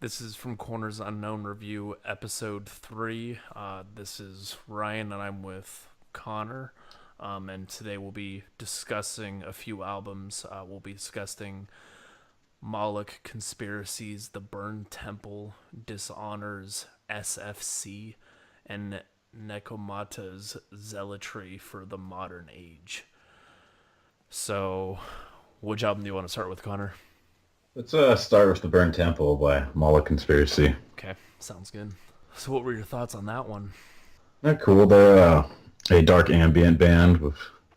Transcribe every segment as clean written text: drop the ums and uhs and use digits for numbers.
This is from Corners Unknown Review, episode 3. This is Ryan, and I'm with Connor. And today we'll be discussing a few albums. We'll be discussing Moloch Conspiracy's The Burned Temple, Dishonour's SFC, and Nekomata's Zealotry for the Modern Age. So, which album do you want to start with, Connor? Let's start with The Burned Temple by Moloch Conspiracy. Okay, sounds good. So what were your thoughts on that one? They're cool. They're a dark ambient band.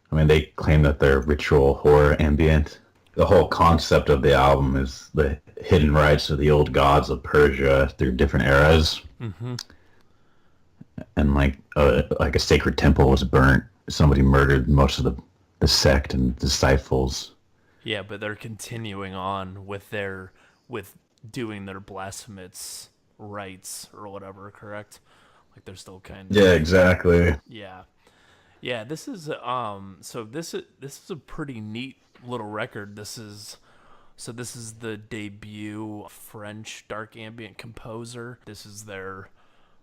They claim that they're ritual horror ambient. The whole concept of the album is the hidden rites of the old gods of Persia through different eras. Mm-hmm. And like a sacred temple was burnt. Somebody murdered most of the sect and disciples. Yeah, but they're continuing on with doing their blasphemous rites or whatever, correct? Like they're still kind of. Yeah, exactly. Yeah. Yeah, this is this is a pretty neat little record. This is the debut French dark ambient composer. This is their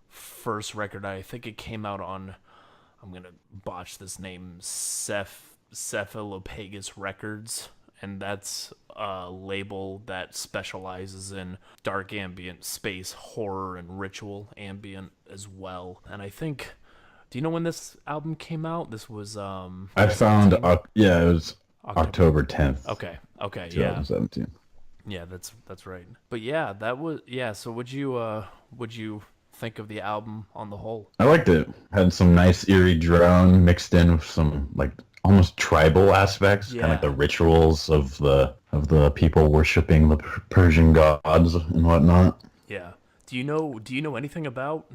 first record. I think it came out on, I'm going to botch this name, Cephalopagus Records, and that's a label that specializes in dark ambient, space, horror, and ritual ambient as well. And I think, do you know when this album came out? This was I found, it was October. October 10th, Okay, yeah, 2017. yeah, that's right. But yeah, that was yeah. So would you think of the album on the whole? I liked it. Had some nice eerie drone mixed in with some like almost tribal aspects, kind of like the rituals of the people worshiping the Persian gods and whatnot. Yeah. Do you know anything about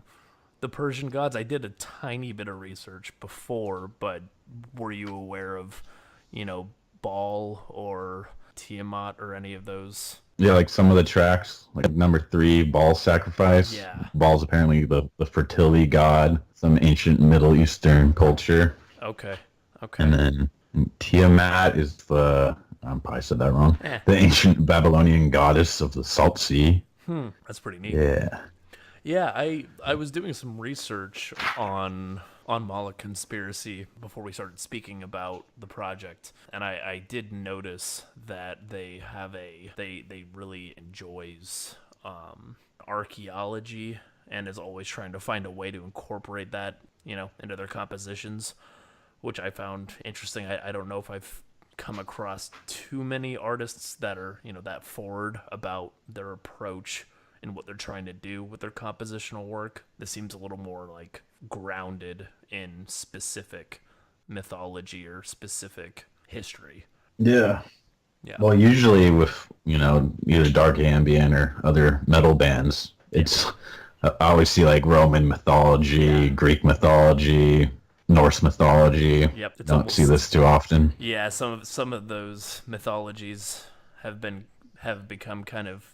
the Persian gods? I did a tiny bit of research before, but were you aware of, Baal or Tiamat or any of those? Yeah, like some of the tracks, like number 3, Baal Sacrifice. Yeah. Baal's apparently the fertility god, some ancient Middle Eastern culture. Okay. And then Tiamat is I probably said that wrong, Eh. the ancient Babylonian goddess of the Salt Sea. That's pretty neat. Yeah. Yeah, I was doing some research on Moloch Conspiracy before we started speaking about the project, and I did notice that they really enjoys archaeology and is always trying to find a way to incorporate that, into their compositions, which I found interesting. I don't know if I've come across too many artists that are, that forward about their approach and what they're trying to do with their compositional work. This seems a little more like grounded in specific mythology or specific history. Yeah. Yeah. Well, usually with, either dark ambient or other metal bands, I always see like Roman mythology, Greek mythology, Norse mythology. Yep. It's Don't see this too often. Yeah, some of those mythologies have become kind of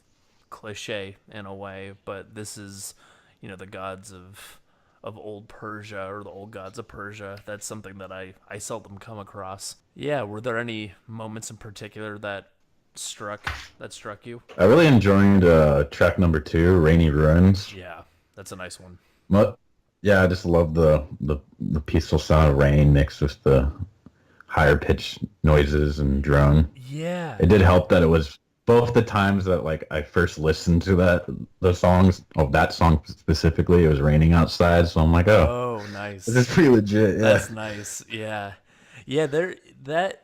cliche in a way, but this is, the gods of old Persia, or the old gods of Persia. That's something that I seldom come across. Yeah, were there any moments in particular that struck you? I really enjoyed track number 2, Rainy Ruins. Yeah, that's a nice one. But, yeah, I just love the peaceful sound of rain mixed with the higher pitched noises and drone. Yeah. It did help that it was both the times that like I first listened to that song specifically, it was raining outside, so I'm like, oh, nice. This is pretty legit. Yeah. That's nice. Yeah. Yeah,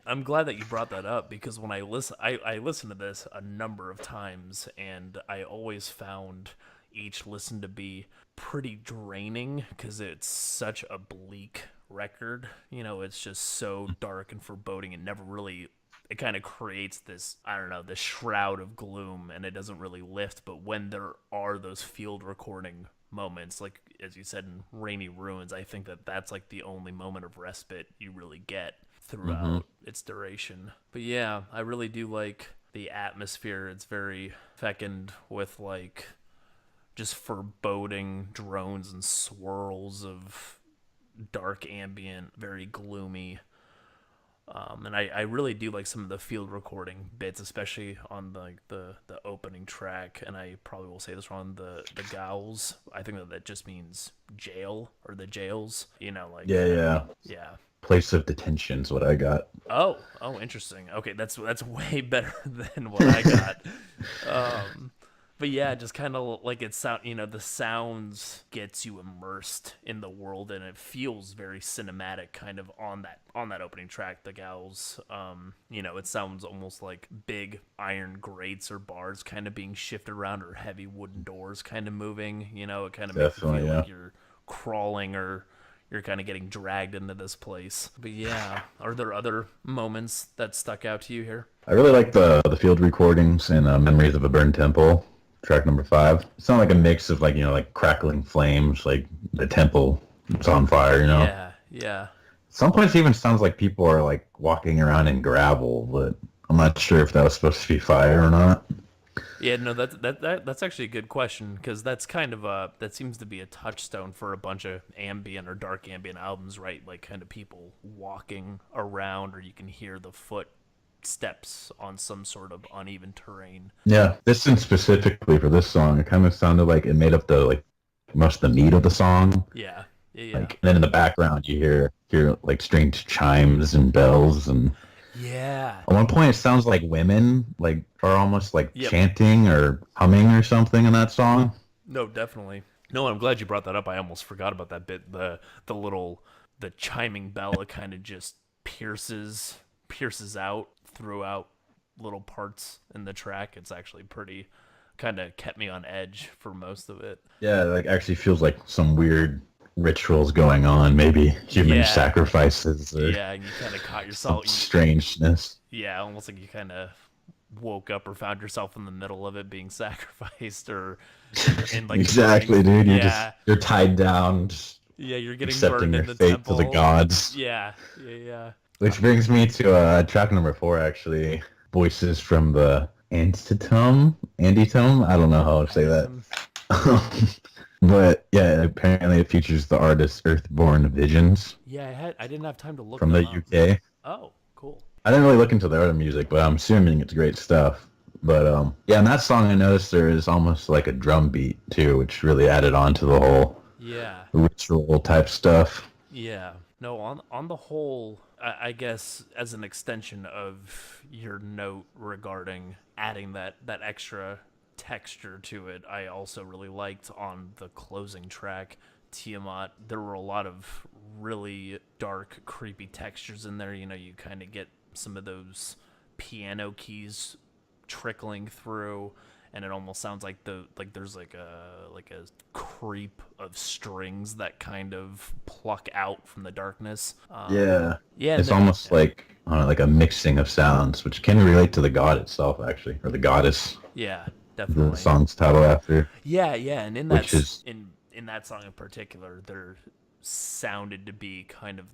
I'm glad that you brought that up, because when I listened to this a number of times, and I always found each listen to be pretty draining because it's such a bleak record. It's just so dark and foreboding, and never really, it kind of creates this, I don't know, this shroud of gloom, and it doesn't really lift. But when there are those field recording moments, like as you said in Rainy Ruins, I think that that's like the only moment of respite you really get throughout its duration. But yeah, I really do like the atmosphere. It's very fecund with like just foreboding drones and swirls of dark ambient, very gloomy. And I really do like some of the field recording bits, especially on the opening track. And I probably will say this wrong. The gals. I think that just means jail or the jails. You know, like Yeah, yeah. yeah. Place of detention's what I got. Oh, interesting. Okay, that's way better than what I got. But yeah, just kind of like it sound, the sounds gets you immersed in the world, and it feels very cinematic, kind of on that opening track, the gals. It sounds almost like big iron grates or bars kind of being shifted around, or heavy wooden doors kind of moving. It kind of makes you Definitely, feel yeah. like you're crawling or you're kind of getting dragged into this place. But yeah, are there other moments that stuck out to you here? I really like the field recordings and Memories of a Burned Temple, track number 5. It sounds like a mix of like like crackling flames, like the temple it's on fire. Yeah, yeah. Some points it even sounds like people are like walking around in gravel, but I'm not sure if that was supposed to be fire or not. Yeah, no, that's actually a good question, because that's kind of that seems to be a touchstone for a bunch of ambient or dark ambient albums, right? Like kind of people walking around, or you can hear the footsteps on some sort of uneven terrain. Yeah, this one specifically for this song, it kind of sounded like it made up the like most of the meat of the song. Yeah, yeah, yeah. Like, and then in the background you hear like strange chimes and bells, and Yeah. at one point it sounds like women like are almost like Yep. chanting or humming or something in that song. No, definitely. No, I'm glad you brought that up. I almost forgot about that bit. The chiming bell, it kind of just pierces out throughout little parts in the track. It's actually pretty kind of kept me on edge for most of it. Yeah, like actually feels like some weird rituals going on, maybe human Yeah. sacrifices or Yeah, and you kind of caught some yourself. strangeness. Yeah, almost like you kind of woke up or found yourself in the middle of it being sacrificed, or in like Exactly, burning. dude. Yeah, You're tied down, just yeah, you're getting accepting burned your in the fate to the temple. gods. Yeah, yeah, yeah. Which brings me to track number 4, actually. Voices from the Antitome? I don't know how to say that. But yeah, apparently it features the artist Earthborn Visions Yeah, I didn't have time to look from them the up. UK. Oh, cool. I didn't really look into their other music, but I'm assuming it's great stuff. But yeah, in that song I noticed there is almost like a drum beat too, which really added on to the whole Yeah, ritual type stuff. yeah. No, on the whole, I guess as an extension of your note regarding adding that extra texture to it, I also really liked on the closing track, Tiamat. There were a lot of really dark, creepy textures in there. You kind of get some of those piano keys trickling through, and it almost sounds like there's like a creep of strings that kind of pluck out from the darkness. Yeah. Yeah, It's no, almost like I don't know, like a mixing of sounds, which can relate to the god itself, actually, or the goddess, yeah, the definitely. song's title after, Yeah, yeah, and which is in that song in particular, there sounded to be kind of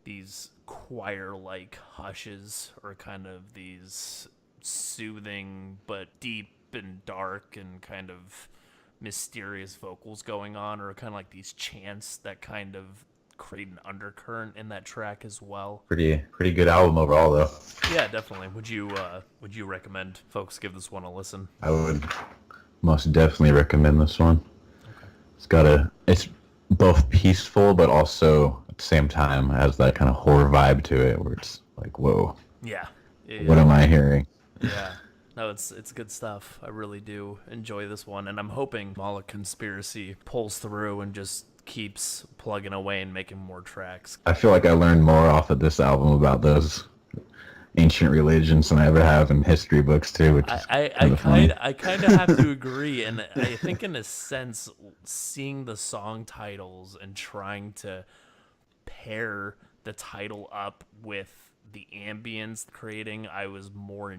these choir like hushes, or kind of these soothing but deep and dark and kind of mysterious vocals going on, or kind of like these chants that kind of create an undercurrent in that track as well. pretty good album overall, though. Yeah, definitely. Would you recommend folks give this one a listen? I would most definitely recommend this one. It's both peaceful, but also at the same time has that kind of horror vibe to it, where it's like, whoa, Yeah. Yeah. what am I hearing? Yeah. No, it's good stuff. I really do enjoy this one, and I'm hoping Moloch Conspiracy pulls through and just keeps plugging away and making more tracks. I feel like I learned more off of this album about those ancient religions than I ever have in history books too, which is kind of funny. I kind of have to agree, and I think in a sense, seeing the song titles and trying to pair the title up with the ambience creating, I was more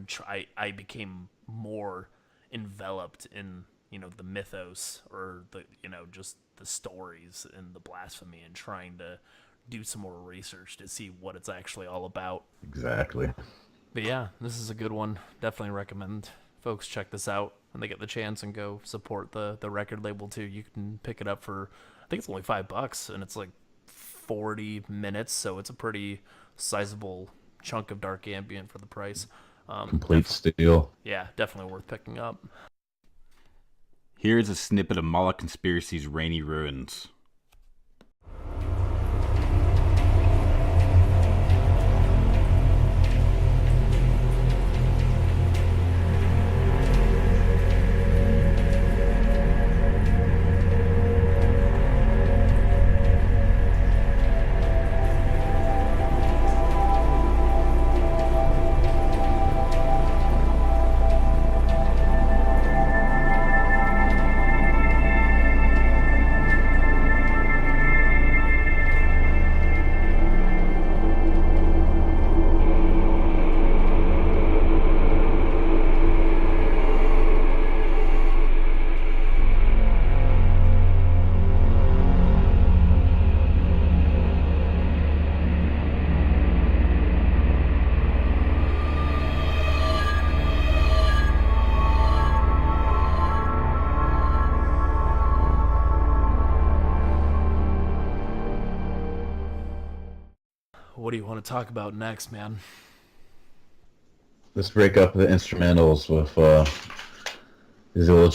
I became more enveloped in the mythos, or the just the stories and the blasphemy, and trying to do some more research to see what it's actually all about. Exactly. But yeah, this is a good one. Definitely recommend folks check this out when they get the chance, and go support the record label too. You can pick it up for, I think it's only $5, and it's like 40 minutes, so it's a pretty sizable chunk of dark ambient for the price. Complete steal. Yeah, definitely worth picking up. Here is a snippet of Moloch Conspiracy's Rainy Ruins. What do you want to talk about next, man? Let's break up the instrumentals with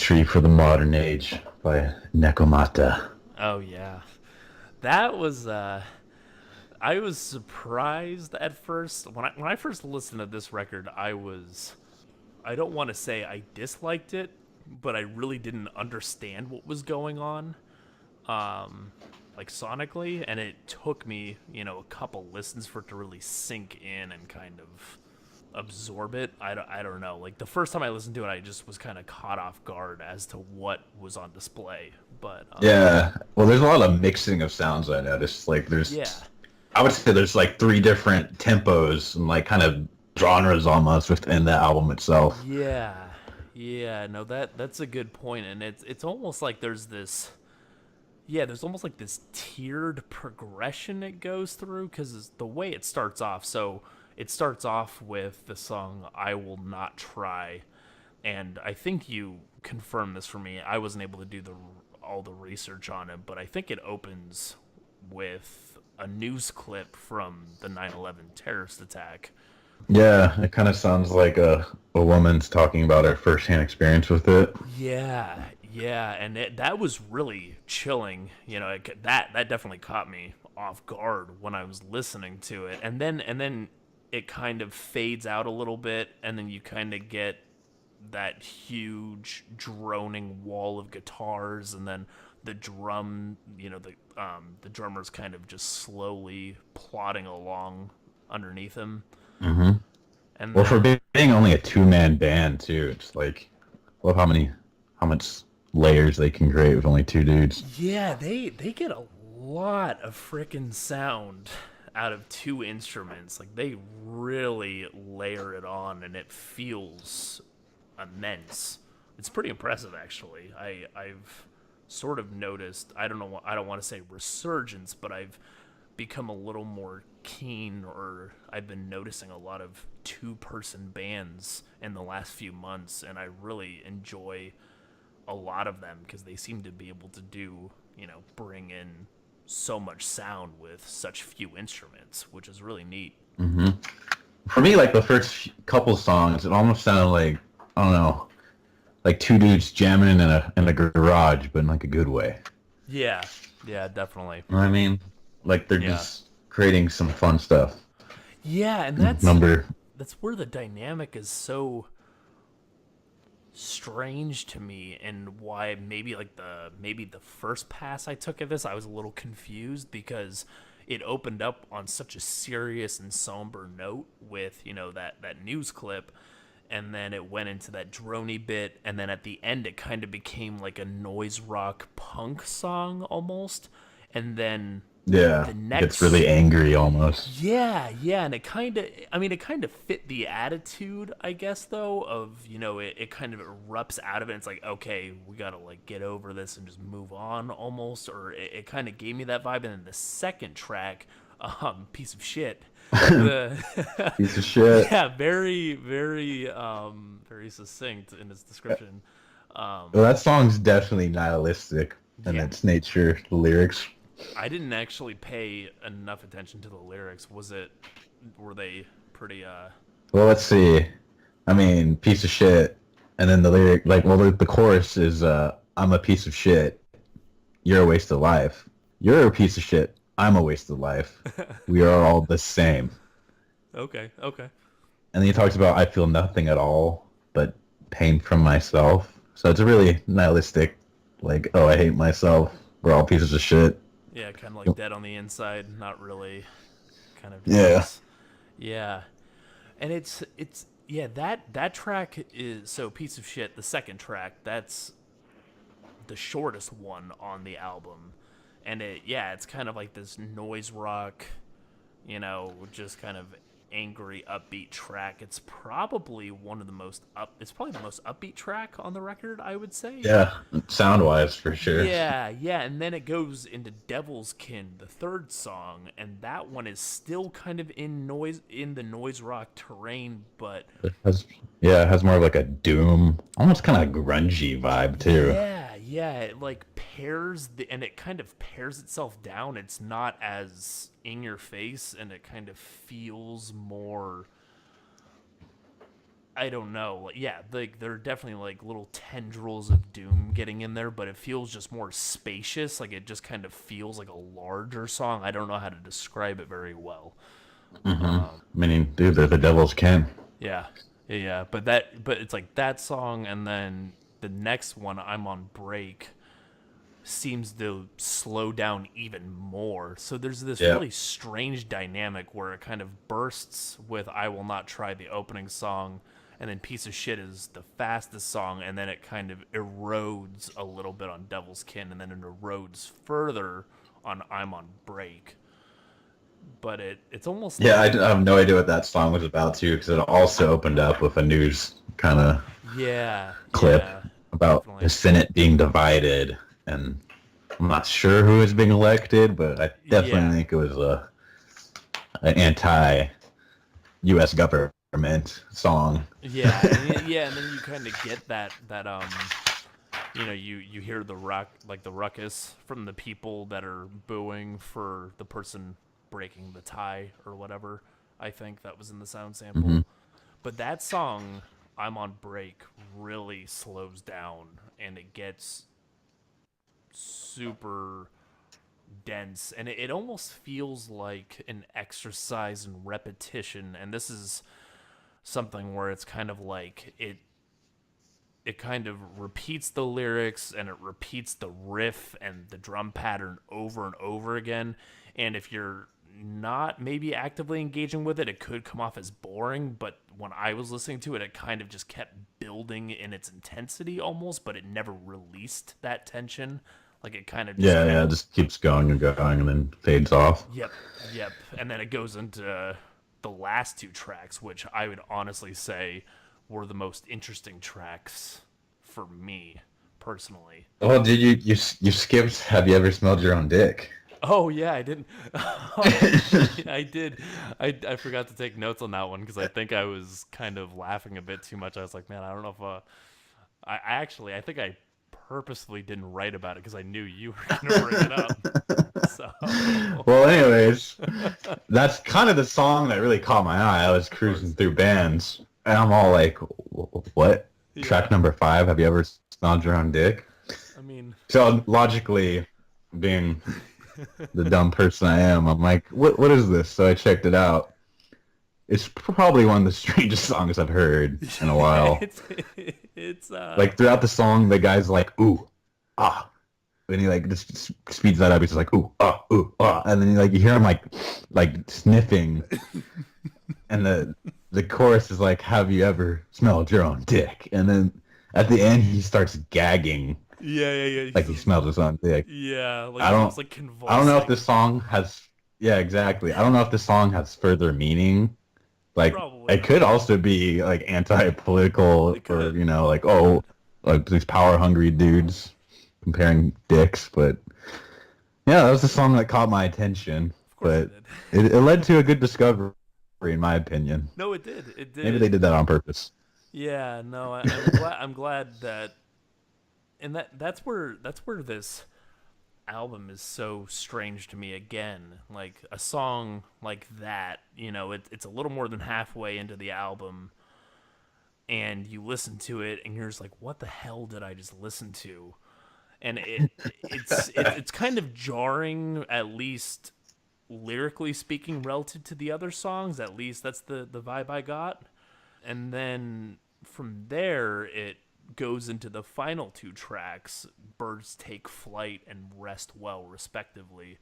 Tree for the Modern Age by Nekomata. Oh yeah, that was. I was surprised at first when I first listened to this record. I don't want to say I disliked it, but I really didn't understand what was going on. Like sonically, and it took me, a couple listens for it to really sink in and kind of absorb it. I don't know. Like the first time I listened to it, I just was kind of caught off guard as to what was on display. But Yeah, well, there's a lot of mixing of sounds I noticed. Like yeah, I would say there's like three different tempos and like kind of genres almost within the album itself. yeah. No, that's a good point, and it's almost like there's this. Yeah, there's almost like this tiered progression it goes through because the way it starts off. So it starts off with the song "I Will Not Try," and I think you confirmed this for me. I wasn't able to do all the research on it, but I think it opens with a news clip from the 9/11 terrorist attack. Yeah, it kind of sounds like a woman's talking about her firsthand experience with it. Yeah, and that was really chilling. That definitely caught me off guard when I was listening to it, and then it kind of fades out a little bit, and then you kind of get that huge droning wall of guitars, and then the drum, the drummer's kind of just slowly plodding along underneath him. Mm-hmm. And well, for being only a two-man band too, it's like, well, how much layers they can create with only two dudes. Yeah, they get a lot of freaking sound out of two instruments. Like they really layer it on, and it feels immense. It's pretty impressive, actually. I've sort of noticed. I don't know. I don't want to say resurgence, but I've become a little more keen, or I've been noticing a lot of two-person bands in the last few months, and I really enjoy a lot of them because they seem to be able to bring in so much sound with such few instruments, which is really neat. Mm-hmm. For me, like the first couple songs, it almost sounded like, I don't know, like two dudes jamming in a garage, but in like a good way. Yeah, definitely. You know what I mean? Like they're just creating some fun stuff. Yeah, and that's where the dynamic is so strange to me, and why maybe the first pass I took at this, I was a little confused because it opened up on such a serious and somber note with that news clip, and then it went into that droney bit, and then at the end it kind of became like a noise rock punk song almost, and then the next, it's really angry almost. Yeah, and it kind of fit the attitude, I guess, though, of, it kind of erupts out of it. It's like, okay, we gotta like get over this and just move on almost, or it kind of gave me that vibe. And then the second track, piece of shit. Piece of shit. Yeah, very, very, very succinct in its description. Well, that song's definitely nihilistic in its nature, the lyrics. I didn't actually pay enough attention to the lyrics. Were they pretty Well, let's see. I mean, piece of shit, and then the lyric, like, well, the chorus is, "I'm a piece of shit. You're a waste of life. You're a piece of shit. I'm a waste of life. We are all the same." okay. And then he talks about, "I feel nothing at all but pain from myself." So it's a really nihilistic, like, oh, I hate myself. We're all pieces of shit. Yeah, kind of like dead on the inside, not really kind of Yeah. just yeah. And it's yeah, that track is so piece of shit. The second track, that's the shortest one on the album. And it's kind of like this noise rock, just kind of angry upbeat track. It's probably it's probably the most upbeat track on the record, I would say. Yeah. Sound wise, for sure. Yeah, and then it goes into Devil's Kin, the third song, and that one is still kind of in the noise rock terrain, but It has more of like a doom, almost kind of grungy vibe too. yeah, it like and it kind of pairs itself down. It's not as in your face, and it kind of feels more. I don't know. Yeah, like there are definitely like little tendrils of doom getting in there, but it feels just more spacious. Like it just kind of feels like a larger song. I don't know how to describe it very well. I mean, dude, they're the devil's kin. Yeah, yeah. But it's like that song, and then the next one, "I'm on Break," seems to slow down even more. So there's this really strange dynamic where it kind of bursts with "I Will Not Try," the opening song, and then "Piece of Shit" is the fastest song, and then it kind of erodes a little bit on "Devil's Kin," and then it erodes further on "I'm on Break." But it's almost I have no idea what that song was about too, because it also opened up with a news kind of clip about definitely. the Senate being divided, and I'm not sure who is being elected, but I definitely think it was an anti-U.S. government song. Yeah, and then you kind of get that you hear the ruckus from the people that are booing for the person breaking the tie or whatever. I think that was in the sound sample. But that song, "I'm on Break," really slows down, and it gets super dense, and it almost feels like an exercise in repetition. And this is something where it's kind of like it kind of repeats the lyrics, and it repeats the riff and the drum pattern over and over again. And if you're not maybe actively engaging with it, it could come off as boring. But when I was listening to it, it kind of just kept building in its intensity almost, but it never released that tension. Like it kind of just It just keeps going and going and then fades off. Yep. And then it goes into the last two tracks, which I would honestly say were the most interesting tracks for me personally. Oh, did you skipped "Have You Ever Smelled Your Own Dick"? Oh yeah, I didn't. I did. I forgot to take notes on that one because I think I was kind of laughing a bit too much. I was like, man, I don't know if I think I purposefully didn't write about it because I knew you were gonna bring it up. So Well, anyways, that's kind of the song that really caught my eye. I was cruising through bands, and I'm all like, what? Yeah. Track number 5, "Have You Ever Smelled Your Own Dick"? I mean, So logically, being the dumb person I am, I'm like, what is this? So I checked it out. It's probably one of the strangest songs I've heard in a while. it's Like throughout the song, the guy's like, ooh, ah. And he like just speeds that up. He's just like, ooh, ah. And then you hear him like sniffing. And the chorus is like, "Have you ever smelled your own dick?" And then at the end, he starts gagging. Yeah. Like he smelled his own dick. Yeah, like I don't, it's like convulsing. I don't know if this song has. Yeah, exactly. I don't know if this song has further meaning. Like Probably. it could also be like anti-political, or like these power-hungry dudes comparing dicks. But yeah, that was the song that caught my attention. Of course But it did. it led to a good discovery, in my opinion. No, it did. It did. Maybe they did that on purpose. Yeah, no, I'm glad that, and that's where this album is so strange to me again. Like a song like that, it's a little more than halfway into the album, and you listen to it, and you're just like, "What the hell did I just listen to?" And it's kind of jarring, at least lyrically speaking, relative to the other songs. At least that's the vibe I got. And then from there, it goes into the final two tracks, Birds Take Flight and Rest Well, respectively.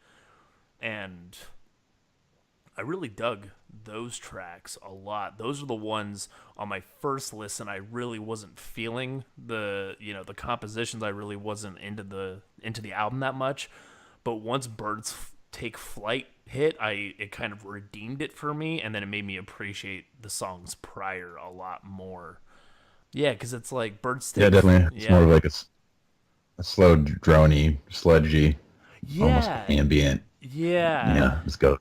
And I really dug those tracks a lot. Those are the ones on my first listen I really wasn't feeling the compositions. I really wasn't into the album that much. But once Take Flight hit, it kind of redeemed it for me, and then it made me appreciate the songs prior a lot more. Yeah, because it's like Birds Take. Yeah, definitely. It's more of like a slow, drony, sludgy, almost ambient. Yeah. Yeah, let's go.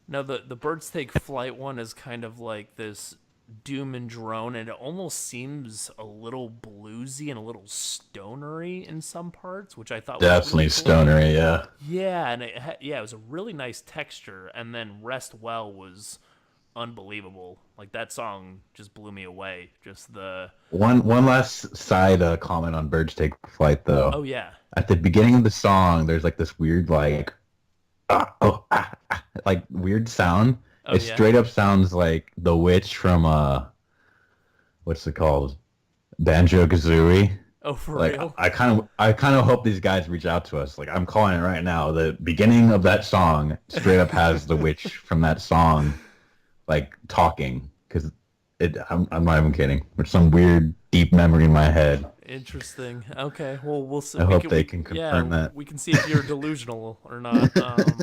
No, the Birds Take Flight one is kind of like this doom and drone, and it almost seems a little bluesy and a little stonery in some parts, which I thought definitely was really cool. stonery. Yeah. Yeah, and it was a really nice texture, and then Rest Well was unbelievable. Like that song just blew me away. Just the one last side comment on Birds Take Flight though. Oh yeah. At the beginning of the song, there's like this weird like weird sound. Oh, it yeah? straight up sounds like the witch from what's it called? Banjo-Kazooie. Oh, for Like real? I kind of hope these guys reach out to us. Like I'm calling it right now. The beginning of that song straight up has the witch from that song like talking, because I'm not even kidding. There's some weird deep memory in my head. Interesting. Okay. Well, we'll see. I hope they can confirm that. We can see if you're delusional or not.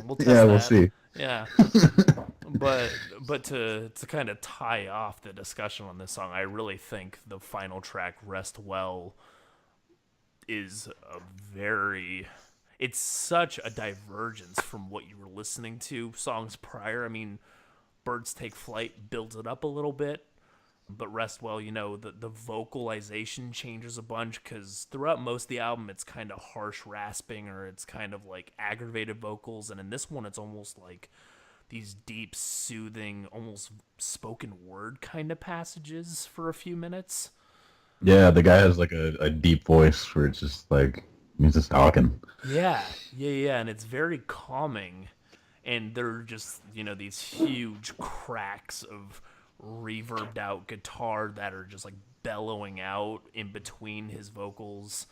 We'll test Yeah, we'll that. see. Yeah. But to kind of tie off the discussion on this song, I really think the final track, Rest Well, is it's such a divergence from what you were listening to songs prior. I mean, Birds Take Flight builds it up a little bit, but Rest Well, the vocalization changes a bunch, because throughout most of the album it's kind of harsh rasping, or it's kind of like aggravated vocals, and in this one it's almost like these deep, soothing, almost spoken word kind of passages for a few minutes. Yeah, the guy has like a deep voice where it's just like he's just talking. Yeah, and it's very calming, and they're just these huge cracks of reverbed out guitar that are just like bellowing out in between his vocals,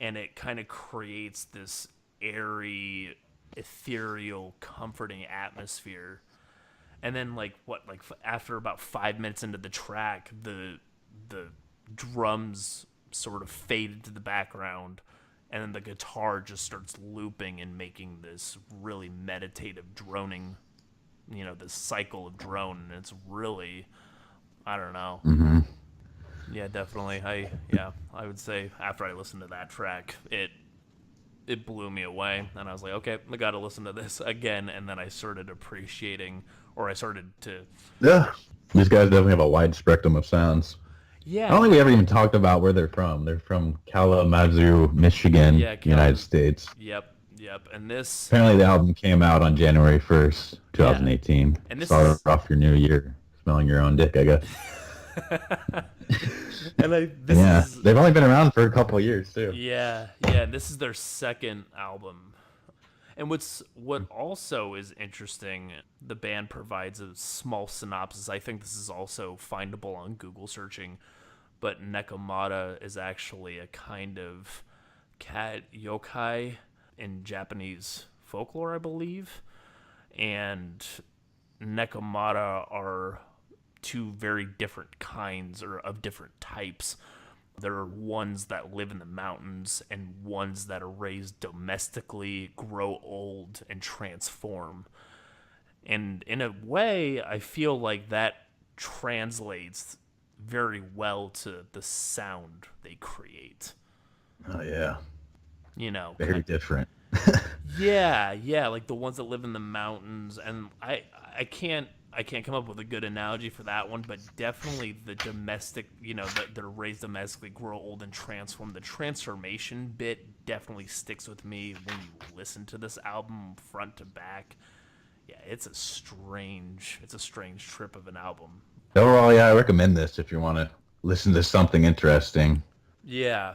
and it kind of creates this airy, ethereal, comforting atmosphere. And then after about 5 minutes into the track, the drums sort of fade into the background, and then the guitar just starts looping and making this really meditative droning, this cycle of drone, and it's really, I don't know. Mm-hmm. Yeah, definitely. I would say after I listened to that track, it blew me away, and I was like, okay, I gotta listen to this again. And then I started appreciating, or I started to. Yeah, these guys definitely have a wide spectrum of sounds. Yeah. I don't think we ever even talked about where they're from. They're from Kalamazoo, Michigan, United States. Yep. And this. Apparently, the album came out on January 1st, 2018. Yeah. And this started off your new year, smelling your own dick, I guess. They've only been around for a couple of years too. Yeah. This is their second album. And what also is interesting, the band provides a small synopsis. I think this is also findable on Google searching, but Nekomata is actually a kind of cat yokai in Japanese folklore, I believe. And Nekomata are two very different kinds, or of different types. There are ones that live in the mountains and ones that are raised domestically, grow old, and transform. And in a way, I feel like that translates very well to the sound they create. Oh, yeah. Very different. Yeah, like the ones that live in the mountains. And I can't I can't come up with a good analogy for that one, but definitely the domestic, they're raised domestically, grow old and transform. The transformation bit definitely sticks with me when you listen to this album front to back. Yeah, it's a strange trip of an album. Overall, yeah, I recommend this if you want to listen to something interesting. Yeah,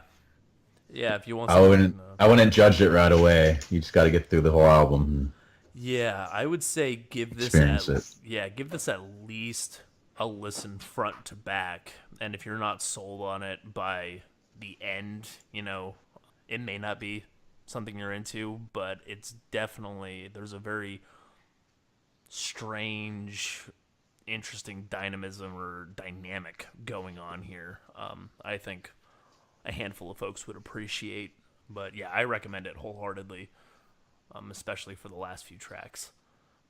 yeah. If you want I something, wouldn't judge it right away. You just got to get through the whole album and yeah, I would say experience it. give this at least a listen front to back. And if you're not sold on it by the end, it may not be something you're into, but it's definitely there's a very strange, interesting dynamism or dynamic going on here. I think a handful of folks would appreciate, but yeah, I recommend it wholeheartedly, especially for the last few tracks.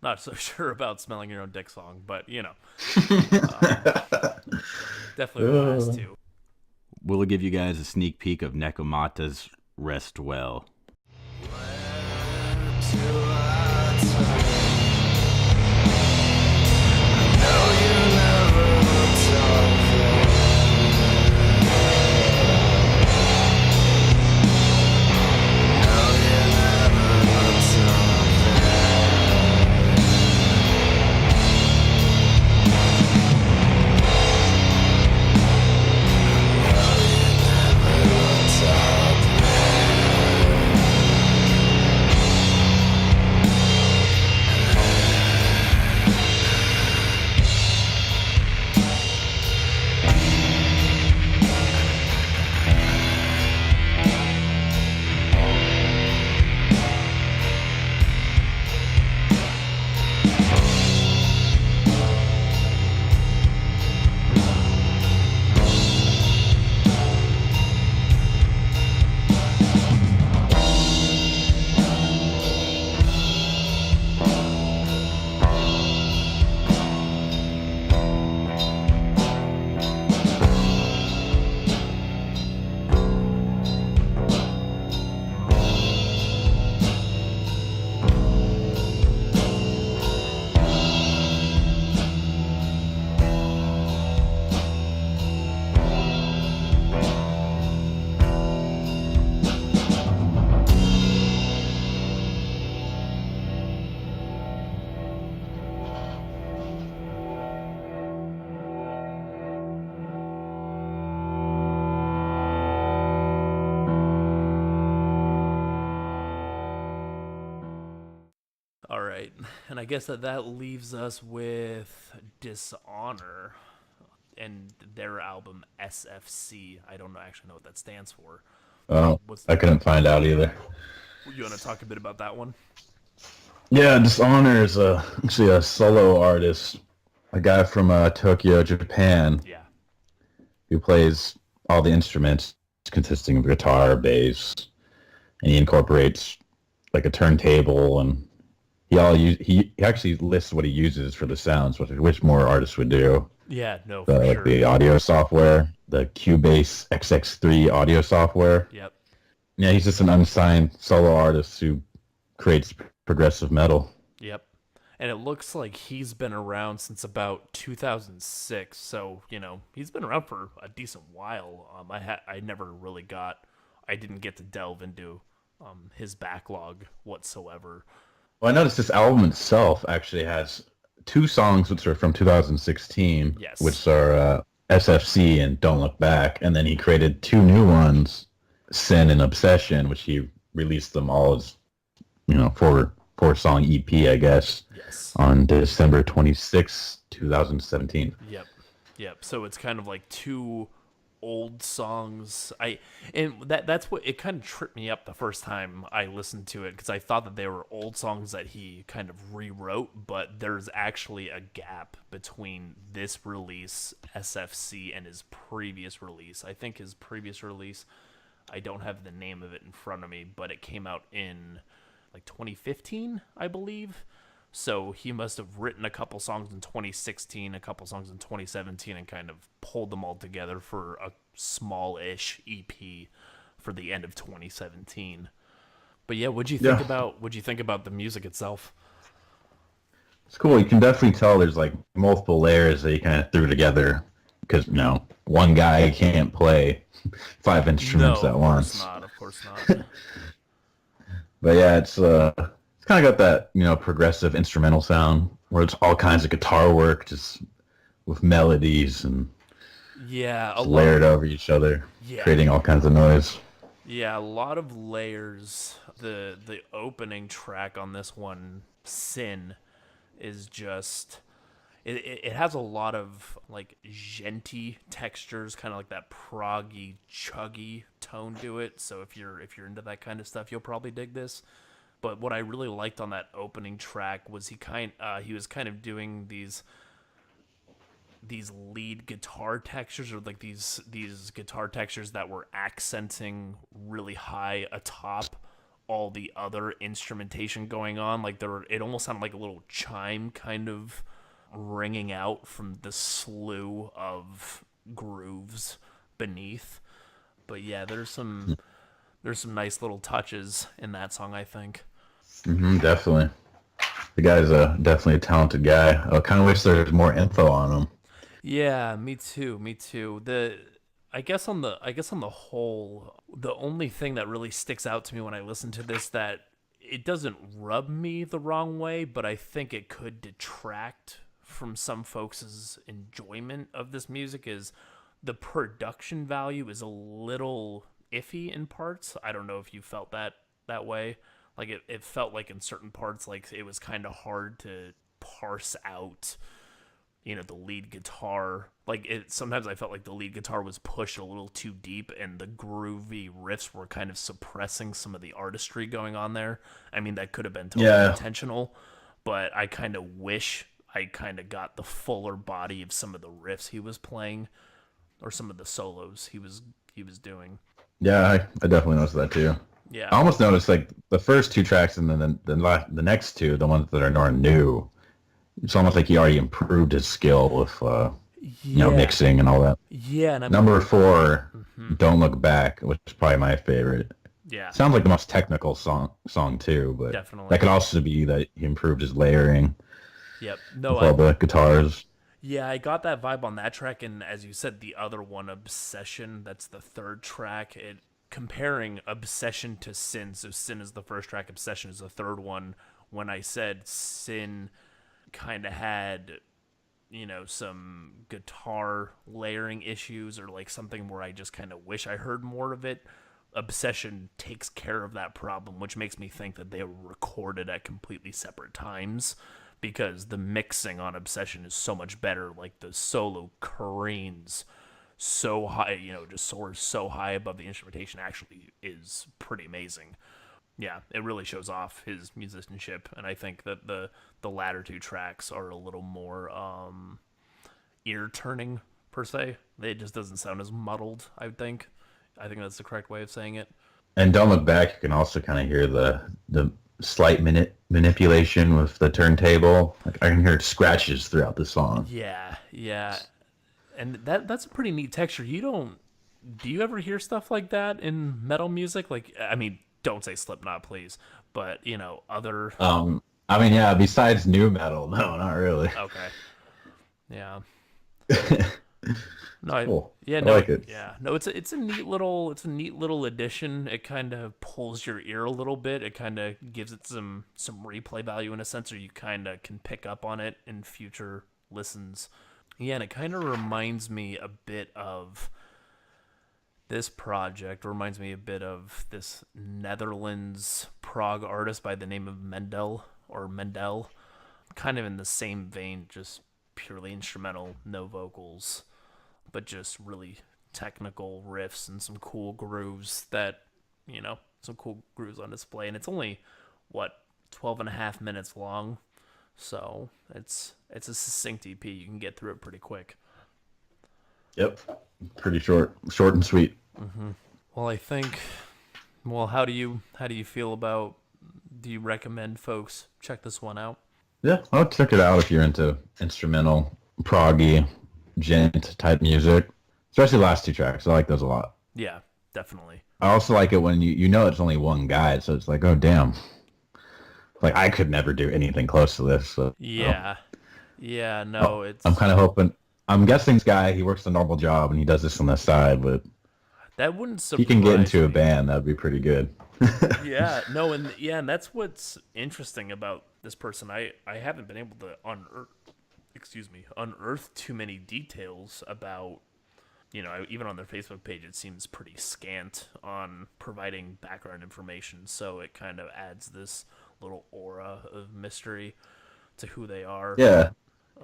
Not so sure about Smelling Your Own Dick song, but definitely the last two. We'll give you guys a sneak peek of Nekomata's Rest Well. All right, and I guess that leaves us with Dishonour and their album SFC. I don't actually know what that stands for. Oh, What's I couldn't find out either. You want to talk a bit about that one? Yeah, Dishonor is actually a solo artist, a guy from Tokyo, Japan, Yeah. who plays all the instruments consisting of guitar, bass, and he incorporates like a turntable, and he actually lists what he uses for the sounds, which I wish more artists would do. Yeah, no, for Like sure. the audio software, the Cubase XX3 audio software. Yep. Yeah, he's just an unsigned solo artist who creates progressive metal. Yep. And it looks like he's been around since about 2006. So, he's been around for a decent while. I didn't get to delve into his backlog whatsoever. Well, I noticed this album itself actually has two songs which are from 2016, Yes. which are SFC and Don't Look Back, and then he created two new ones, Sin and Obsession, which he released them all as, four song EP, I guess, Yes. on December 26, 2017. Yep. Yep. So it's kind of like two old songs. That's what it kind of tripped me up the first time I listened to it, because I thought that they were old songs that he kind of rewrote, but there's actually a gap between this release, SFC, and his previous release. I think his previous release, I don't have the name of it in front of me, but it came out in like 2015, I believe. So he must have written a couple songs in 2016, a couple songs in 2017, and kind of pulled them all together for a small-ish EP for the end of 2017. But yeah, what'd you think about the music itself? It's cool. You can definitely tell there's like multiple layers that he kind of threw together because one guy can't play 5 instruments No, at of course once. not. Of course not. But yeah, it's kind of got that progressive instrumental sound where it's all kinds of guitar work just with melodies and Yeah, a just lot. layered over each other, Yeah, creating all kinds of noise. yeah, a lot of layers. The opening track on this one, Sin, is just it has a lot of like djenty textures, kind of like that proggy, chuggy tone to it. So if you're into that kind of stuff, you'll probably dig this. But what I really liked on that opening track was he was kind of doing these lead guitar textures, or like these guitar textures that were accenting really high atop all the other instrumentation going on. Like it almost sounded like a little chime kind of ringing out from the slew of grooves beneath. But yeah, there's some nice little touches in that song, I think. Definitely. The guy's definitely a talented guy. I kind of wish there was more info on him. Yeah, me too. Me too. I guess on the whole, the only thing that really sticks out to me when I listen to this, that it doesn't rub me the wrong way, but I think it could detract from some folks' enjoyment of this music, is the production value is a little iffy in parts. I don't know if you felt that way. Like it felt like in certain parts, like it was kind of hard to parse out the lead guitar. Like sometimes I felt like the lead guitar was pushed a little too deep, and the groovy riffs were kind of suppressing some of the artistry going on there. I mean, that could have been totally Yeah. intentional, but I kind of wish I kind of got the fuller body of some of the riffs he was playing, or some of the solos he was doing. Yeah, I definitely noticed that too. Yeah. I almost noticed like the first two tracks and then the next two, the ones that are more new. It's almost like he already improved his skill with Yeah. mixing and all that. Yeah, and Number 4, Don't Look Back, which is probably my favorite. yeah, Sounds like the most technical song too, but definitely. that could also be that he improved his layering Yep. No, with all the guitars. yeah, I got that vibe on that track, and as you said, the other one, Obsession, that's the third track. It comparing Obsession to Sin, so Sin is the first track, Obsession is the third one. When I said Sin kind of had, some guitar layering issues, or like something where I just kind of wish I heard more of it, Obsession takes care of that problem, which makes me think that they were recorded at completely separate times, because the mixing on Obsession is so much better. Like the solo careens so high, just soars so high above the instrumentation, actually is pretty amazing. Yeah, it really shows off his musicianship, and I think that the latter two tracks are a little more ear turning per se. It just doesn't sound as muddled, I would think. I think that's the correct way of saying it. And Don't Look Back, you can also kind of hear the slight manipulation with the turntable. Like I can hear scratches throughout the song. Yeah, yeah. And that's a pretty neat texture. Do you ever hear stuff like that in metal music? Like, I mean, don't say Slipknot, please, but other. I mean, yeah. Besides new metal, no, not really. Okay. Yeah. No, Cool. yeah, I no, like it. yeah, no. It's a neat little addition. It kind of pulls your ear a little bit. It kind of gives it some replay value in a sense, or you kind of can pick up on it in future listens. Yeah, and it kind of reminds me a bit of this project. Reminds me a bit of this Netherlands prog artist by the name of Mendel, kind of in the same vein, just purely instrumental, no vocals, but just really technical riffs and some cool grooves some cool grooves on display. And it's only, 12 and a half minutes long. So it's a succinct EP. You can get through it pretty quick. Yep. Pretty short and sweet. Well, I think, how do you feel about, do you recommend folks check this one out? Yeah, I'll check it out if you're into instrumental, proggy, gent type music. Especially the last two tracks. I like those a lot. Yeah, definitely. I also like it when you know it's only one guy, so it's like, oh damn. Like I could never do anything close to this. So, Yeah. Yeah, no, I'm it's kind of hoping. I'm guessing this guy, he works a normal job and he does this on the side, but that wouldn't if he can get surprise into a me. band, that'd be pretty good. Yeah, no, and that's what's interesting about this person. I haven't been able to unearth too many details about, even on their Facebook page, it seems pretty scant on providing background information. So it kind of adds this little aura of mystery to who they are. Yeah,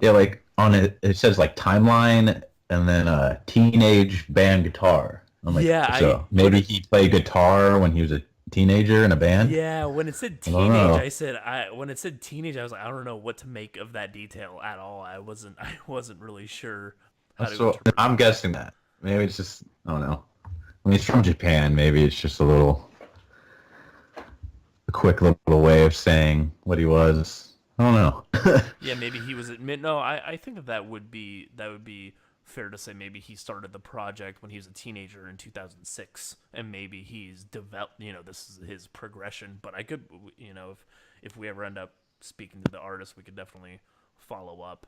yeah. Like on it, it says like timeline and then teenage band guitar. I'm like, Yeah, I so when maybe it he played guitar when he was a teenager in a band. yeah when it said I don't teenage, know. I said I when it said teenage, I was like, I don't know what to make of that detail at all. I wasn't really sure how to So interpret I'm that. guessing that maybe it's just I don't know. I mean, he's from Japan. Maybe it's just a quick little way of saying what he was. I don't know. Yeah, maybe he was admit. No, I think that would be fair to say. Maybe he started the project when he was a teenager in 2006, and maybe he's developed. This is his progression. But I could, if we ever end up speaking to the artist, we could definitely follow up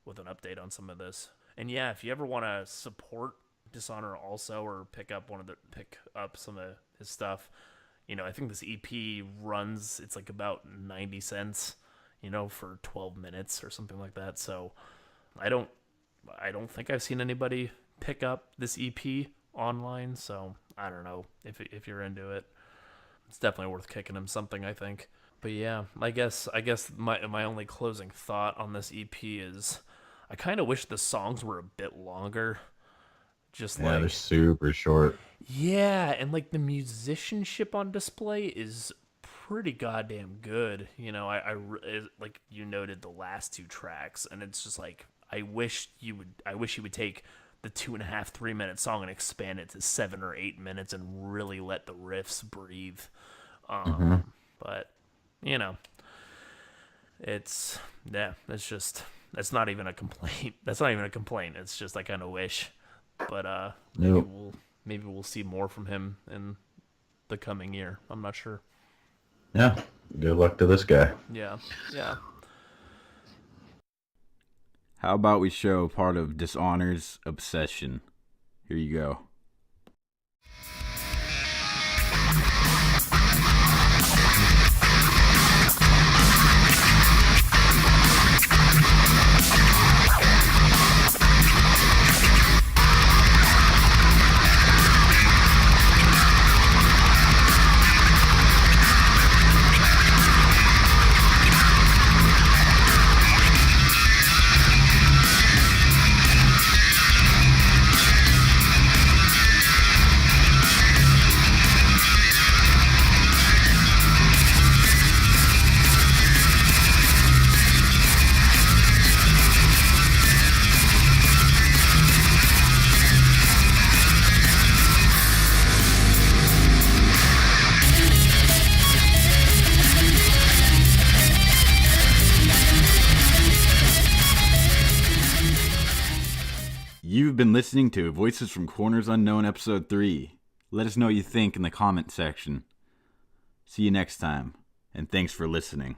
with an update on some of this. And yeah, if you ever want to support Dishonour also, or pick up some of his stuff, I think this EP runs. It's like about 90 cents, for 12 minutes or something like that. So I don't I don't think I've seen anybody pick up this EP online. So I don't know if you're into it. It's definitely worth kicking him something, I think. But yeah, I guess my only closing thought on this EP is I kind of wish the songs were a bit longer. Just Yeah, they're like super short. yeah, and like the musicianship on display is pretty goddamn good. Like you noted the last two tracks, and it's just like I wish you would take the 2.5, 3 minute song and expand it to 7 or 8 minutes and really let the riffs breathe. Hmm. But you know, it's just that's not even a complaint. That's not even a complaint. It's just I kind of wish, but maybe Nope. we'll see more from him in the coming year. I'm not sure. Yeah. Good luck to this guy. Yeah, yeah. How about we show part of Dishonor's obsession? Here you go. You've been listening to Voices from Corners Unknown Episode 3. Let us know what you think in the comment section. See you next time, and thanks for listening.